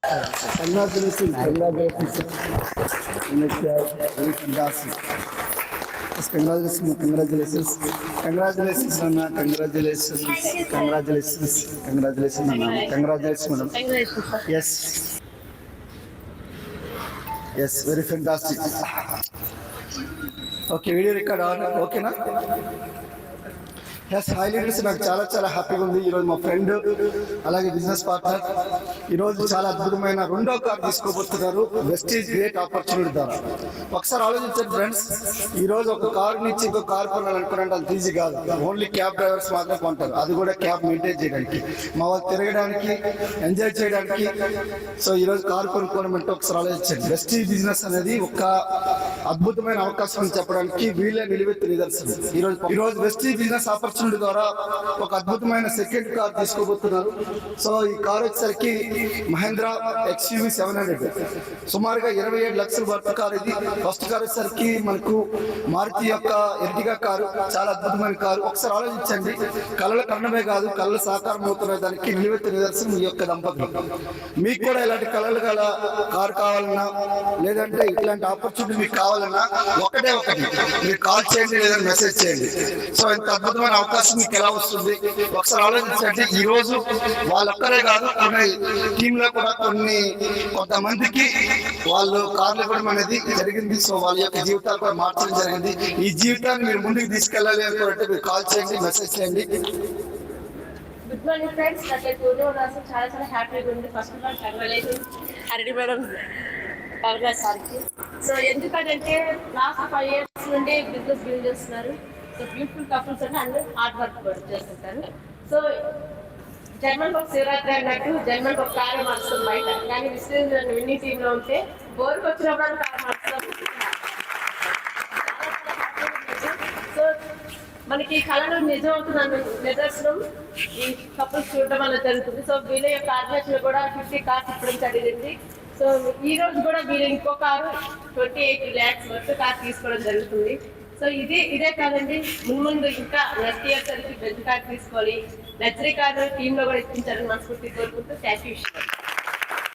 Congratulations. Congratulations. Very fantastic. Yes, congratulations. Congratulations. Congratulations, Anna. Congratulations. Congratulations. Congratulations, Anna. Congratulations, madam. Yes. Yes, very fantastic. Okay, video record on. Okay, na? Yes hi leaders నాకు చాలా చాలా హ్యాపీగా ఉంది. ఈరోజు మా friend అలాగే business partner ఈరోజు చాలా అద్భుతమైన రెండో కార్ తీసుకోబోతున్నారు. వెస్టీజ్ గ్రేట్ ఆపర్చునిటీ ద్వారా. ఒకసారి ఆలోచించండి ఫ్రెండ్స్, ఈ రోజు ఒక కార్ నుంచి ఇంకో కార్ కొనాలనుకున్నారంటే అంత ఈజీ కాదు. ఓన్లీ క్యాబ్ డ్రైవర్స్ మాత్రమే కొంటారు, అది కూడా క్యాబ్ మెయింటైన్ చేయడానికి, మా వాళ్ళు తిరగడానికి, ఎంజాయ్ చేయడానికి. సో ఈరోజు కార్ కొనుక్కోవడం అంటే ఒకసారి ఆలోచించండి. వెస్టీజ్ బిజినెస్ అనేది ఒక అద్భుతమైన అవకాశం అని చెప్పడానికి వీళ్ళే నిలువెత్తు నిదర్శనం. ఈరోజు వెస్టీజ్ బిజినెస్ ఆపర్చునిటీ ద్వారా ఒక అద్భుతమైన సెకండ్ కార్ తీసుకోబోతున్నారు. సో ఈ కార్ వచ్చేసరికి మహేంద్రా XUV 700, సుమారుగా 27 లక్షల వర్త్ కార్ ఇది. ఫస్ట్ కార్ వచ్చేసరికి మనకు మారుతి యొక్క ఎర్టిగా కారు, చాలా అద్భుతమైన కారు. ఒకసారి ఆలోచించండి, కళల కన్నమే కాదు, కళలు సాకారం అవుతున్న దానికి నిలువెత్తు నిదర్శనం ఈ యొక్క దంపతులు. మీకు కూడా ఇలాంటి కళలు గల కారు కావాలన్నా, లేదంటే ఇట్లాంటి ఆపర్చునిటీ మీకు కావాలన్నా ఒకటే ఒకటి, మీరు కాల్ చేయండి లేదా మెసేజ్ చేయండి. సో ఇంత అద్భుతమైన అవకాశం మీకు ఎలా వస్తుంది ఒకసారి ఆలోచించండి. ఈ రోజు వాళ్ళొక్కరే కాదు, కొన్ని టీమ్ లో కూడా కొంతమందికి వాళ్ళు కార్లు ఇవ్వడం అనేది జరిగింది. సో వాళ్ళ యొక్క జీవితాలు కూడా మార్చడం జరిగింది. ఈ జీవితాన్ని మీరు ముందుకు తీసుకెళ్ళాలి అనుకుంటే మీరు కాల్ చేయండి, మెసేజ్ చేయండి. గుడ్ మార్నింగ్ ఫ్రెండ్స్, నాకైతే ఉదయం చాలా చాలా హ్యాపీగా ఉంది. First of all congratulations Harini madam, Pavan సార్కి. సో ఎందుకంటే లాస్ట్ 5 years నుండి బిజినెస్ బిల్డ్ చేస్తున్నారు. సో బ్యూటిఫుల్ కపుల్స్ అంటే అందరూ హార్డ్ వర్క్ కూడా చేస్తుంటారు. సో జర్మన్ ఒక శివరాత్రి అన్నట్టు జర్మన్ ఒక కారు మార్చుతాం బయట, కానీ విన్నీ టీంలో ఉంటే బోర్కి వచ్చినప్పుడు కారు మార్చుతాం. సో మనకి ఈ కళలో నిజం అవుతుందని నిదర్శనం ఈ కపుల్స్ చూడడం అనేది జరుగుతుంది. సో వీళ్ళ యొక్క ఆర్గనైజేషన్ కూడా 50 కార్స్ ఇప్పడం జరిగింది. సో ఈ రోజు కూడా వీళ్ళు ఇంకో కారు 28 lakhs వర్త్ కార్ తీసుకోవడం జరుగుతుంది. సో ఇదే కాదండి, ముందు ఇంకా నెక్స్ట్ ఇయర్ సరికి బెంజ్ కార్ తీసుకోవాలి, లగ్జరీ కార్ టీంలో కూడా ఇప్పించాలని మనస్ఫూర్తి కోరుకుంటూ థ్యాంక్ యూ.